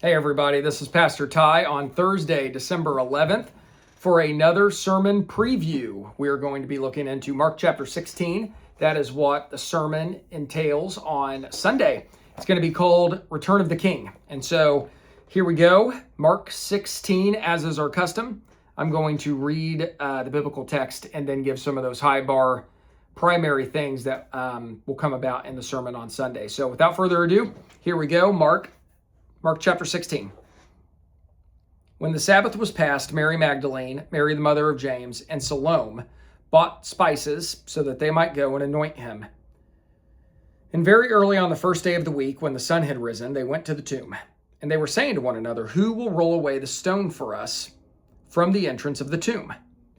Hey everybody, this is Pastor Ty on Thursday, December 11th for another sermon preview. We are going to be looking into Mark chapter 16. That is what the sermon entails on Sunday. It's going to be called Return of the King. And so here we go, Mark 16, as is our custom. I'm going to read the biblical text and then give some of those high bar primary things that will come about in the sermon on Sunday. So without further ado, here we go, Mark chapter 16. When the Sabbath was past, Mary Magdalene, Mary the mother of James, and Salome bought spices so that they might go and anoint him. And very early on the first day of the week, when the sun had risen, they went to the tomb. And they were saying to one another, "Who will roll away the stone for us from the entrance of the tomb?"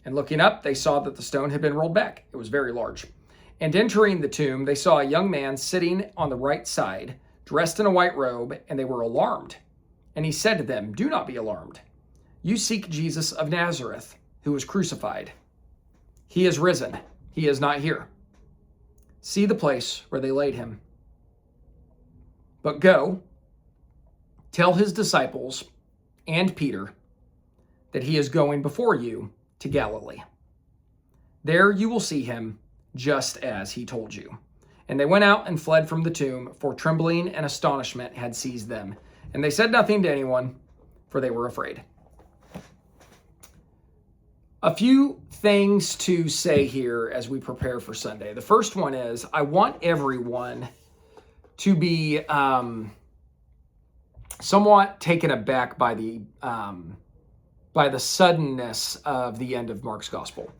And looking up, they saw that the stone had been rolled back. It was very large. And entering the tomb, they saw a young man sitting on the right side, dressed in a white robe, and they were alarmed. And he said to them, "Do not be alarmed. You seek Jesus of Nazareth, who was crucified. He is risen. He is not here. See the place where they laid him. But go, tell his disciples and Peter that he is going before you to Galilee. There you will see him, just as he told you." And they went out and fled from the tomb, for trembling and astonishment had seized them. And they said nothing to anyone, for they were afraid. A few things to say here as we prepare for Sunday. The first one is, I want everyone to be somewhat taken aback by the suddenness of the end of Mark's gospel.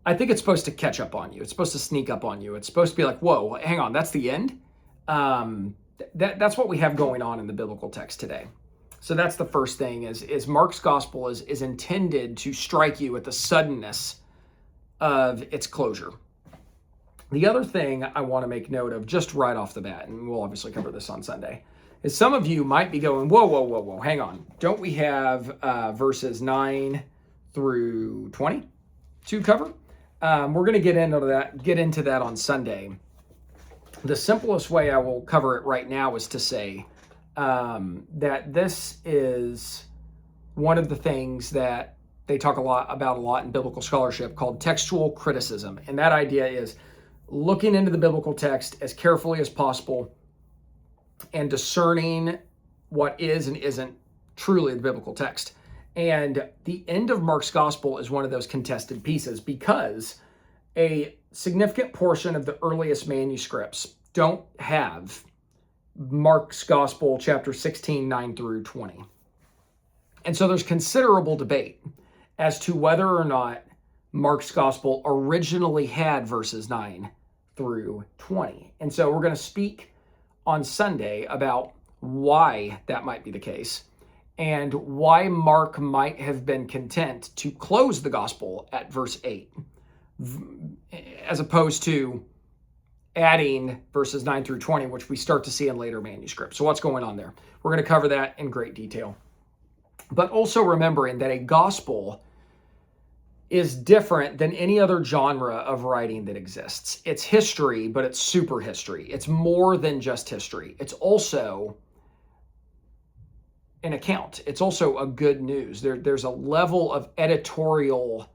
I think it's supposed to catch up on you. It's supposed to sneak up on you. It's supposed to be like, whoa, hang on, that's the end? That's what we have going on in the biblical text today. So that's the first thing, is Mark's gospel is intended to strike you at the suddenness of its closure. The other thing I want to make note of just right off the bat, and we'll obviously cover this on Sunday, is some of you might be going, whoa, hang on. Don't we have verses 9 through 20 to cover? We're going to get into that on Sunday. The simplest way I will cover it right now is to say that this is one of the things that they talk a lot in biblical scholarship called textual criticism. And that idea is looking into the biblical text as carefully as possible and discerning what is and isn't truly the biblical text. And the end of Mark's gospel is one of those contested pieces because a significant portion of the earliest manuscripts don't have Mark's gospel, chapter 16, 9 through 20. And so there's considerable debate as to whether or not Mark's gospel originally had verses 9 through 20. And so we're going to speak on Sunday about why that might be the case, and why Mark might have been content to close the gospel at verse 8, as opposed to adding verses 9 through 20, which we start to see in later manuscripts. So what's going on there? We're going to cover that in great detail. But also remembering that a gospel is different than any other genre of writing that exists. It's history, but it's super history. It's more than just history. It's also an account. It's also a good news. There's a level of editorial,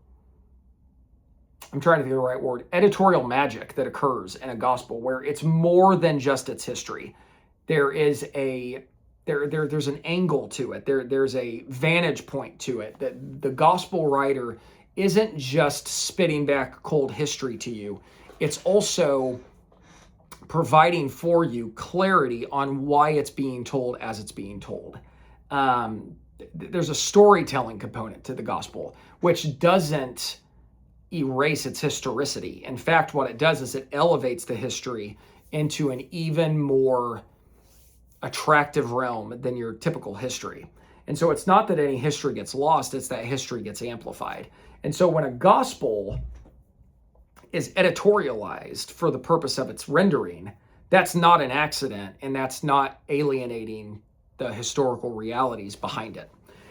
I'm trying to think of the right word, editorial magic that occurs in a gospel where it's more than just its history. There is there's an angle to it. There's a vantage point to it, that the gospel writer isn't just spitting back cold history to you. It's also providing for you clarity on why it's being told as it's being told. There's a storytelling component to the gospel, which doesn't erase its historicity. In fact, what it does is it elevates the history into an even more attractive realm than your typical history. And so it's not that any history gets lost, it's that history gets amplified. And so when a gospel is editorialized for the purpose of its rendering, that's not an accident, and that's not alienating the historical realities behind it.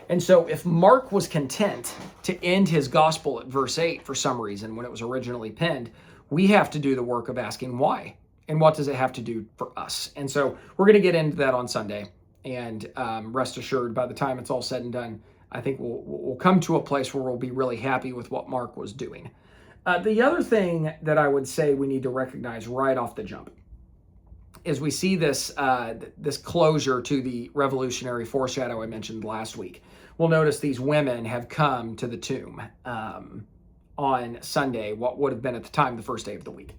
And so if Mark was content to end his gospel at verse 8 for some reason when it was originally penned, we have to do the work of asking why. And what does it have to do for us? And so we're going to get into that on Sunday. And rest assured, by the time it's all said and done, I think we'll come to a place where we'll be really happy with what Mark was doing. The other thing that I would say we need to recognize right off the jump is we see this this closure to the revolutionary foreshadow I mentioned last week. We'll notice these women have come to the tomb on Sunday, what would have been at the time the first day of the week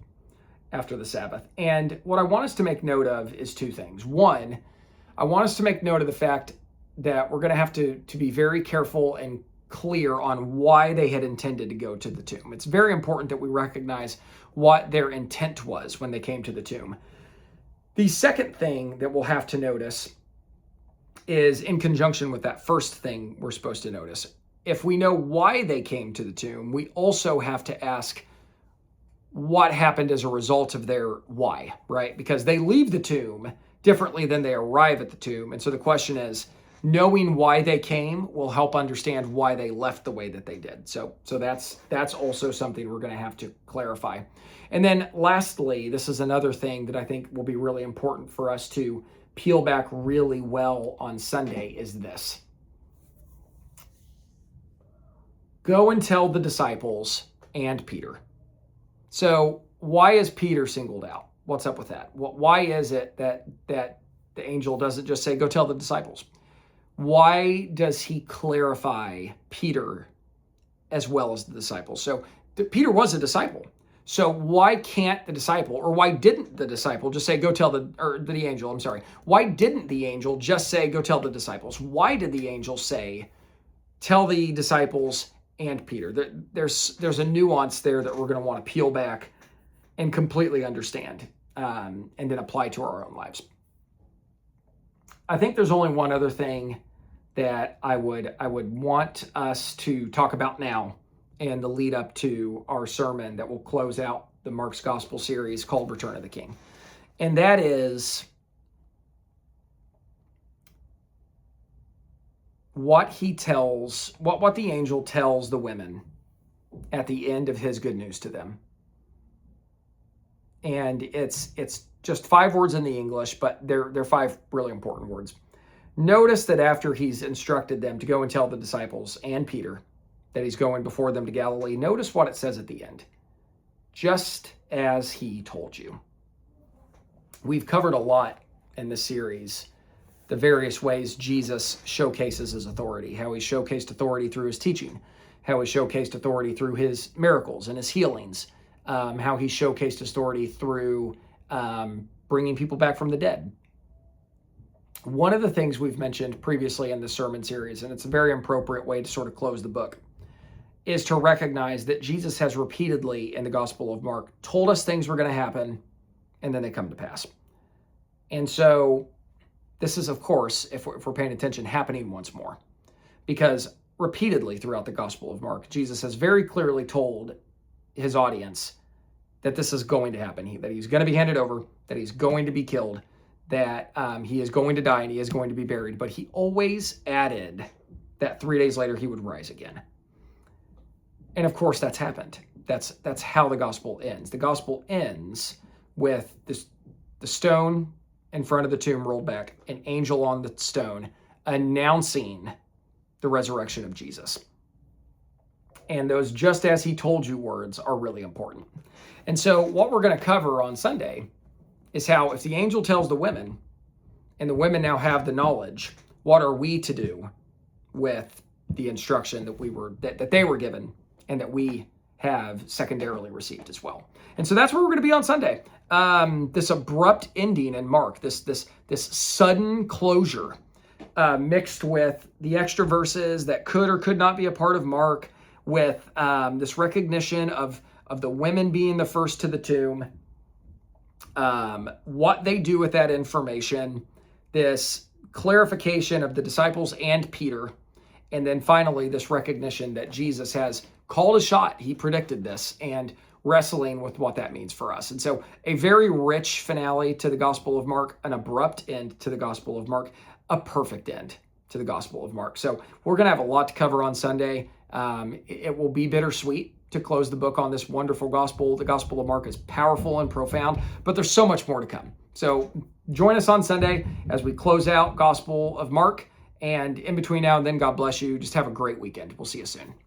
after the Sabbath. And what I want us to make note of is two things. One, I want us to make note of the fact that we're going to have to be very careful and clear on why they had intended to go to the tomb. It's very important that we recognize what their intent was when they came to the tomb. The second thing that we'll have to notice is in conjunction with that first thing we're supposed to notice. If we know why they came to the tomb, we also have to ask what happened as a result of their why, right? Because they leave the tomb differently than they arrive at the tomb. And so the question is, knowing why they came will help understand why they left the way that they did. So that's also something we're going to have to clarify. And then lastly, this is another thing that I think will be really important for us to peel back really well on Sunday is this. Go and tell the disciples and Peter. So why is Peter singled out? What's up with that? Why is it that the angel doesn't just say, go tell the disciples? Why does he clarify Peter as well as the disciples? So Peter was a disciple. So why can't the disciple, or why didn't the disciple just say, go tell the angel, I'm sorry. Why didn't the angel just say, go tell the disciples? Why did the angel say, tell the disciples and Peter? There's a nuance there that we're going to want to peel back and completely understand and then apply to our own lives. I think there's only one other thing that I would want us to talk about now in the lead up to our sermon that will close out the Mark's Gospel series called Return of the King. And that is what the angel tells the women at the end of his good news to them. And it's just 5 words in the English, but they're 5 really important words. Notice that after he's instructed them to go and tell the disciples and Peter that he's going before them to Galilee, notice what it says at the end. Just as he told you. We've covered a lot in this series, the various ways Jesus showcases his authority, how he showcased authority through his teaching, how he showcased authority through his miracles and his healings, how he showcased his authority through bringing people back from the dead. One of the things we've mentioned previously in the sermon series, and it's a very appropriate way to sort of close the book, is to recognize that Jesus has repeatedly in the Gospel of Mark told us things were going to happen, and then they come to pass. And so this is, of course, if we're paying attention, happening once more. Because repeatedly throughout the Gospel of Mark, Jesus has very clearly told his audience that this is going to happen, that he's going to be handed over, that he's going to be killed, that he is going to die and he is going to be buried. But he always added that 3 days later he would rise again. And of course that's happened. That's how the gospel ends. The gospel ends with the stone in front of the tomb rolled back, an angel on the stone announcing the resurrection of Jesus. And those just as he told you words are really important. And so what we're going to cover on Sunday is how if the angel tells the women, and the women now have the knowledge, what are we to do with the instruction that they were given and that we have secondarily received as well. And so that's where we're going to be on Sunday. This abrupt ending in Mark, this sudden closure mixed with the extra verses that could or could not be a part of Mark, with this recognition of the women being the first to the tomb, what they do with that information, this clarification of the disciples and Peter, and then finally this recognition that Jesus has called a shot. He predicted this, and wrestling with what that means for us. And so a very rich finale to the Gospel of Mark, an abrupt end to the Gospel of Mark, a perfect end to the Gospel of Mark. So we're going to have a lot to cover on Sunday. It will be bittersweet to close the book on this wonderful gospel. The Gospel of Mark is powerful and profound, but there's so much more to come. So join us on Sunday as we close out Gospel of Mark. And in between now and then, God bless you. Just have a great weekend. We'll see you soon.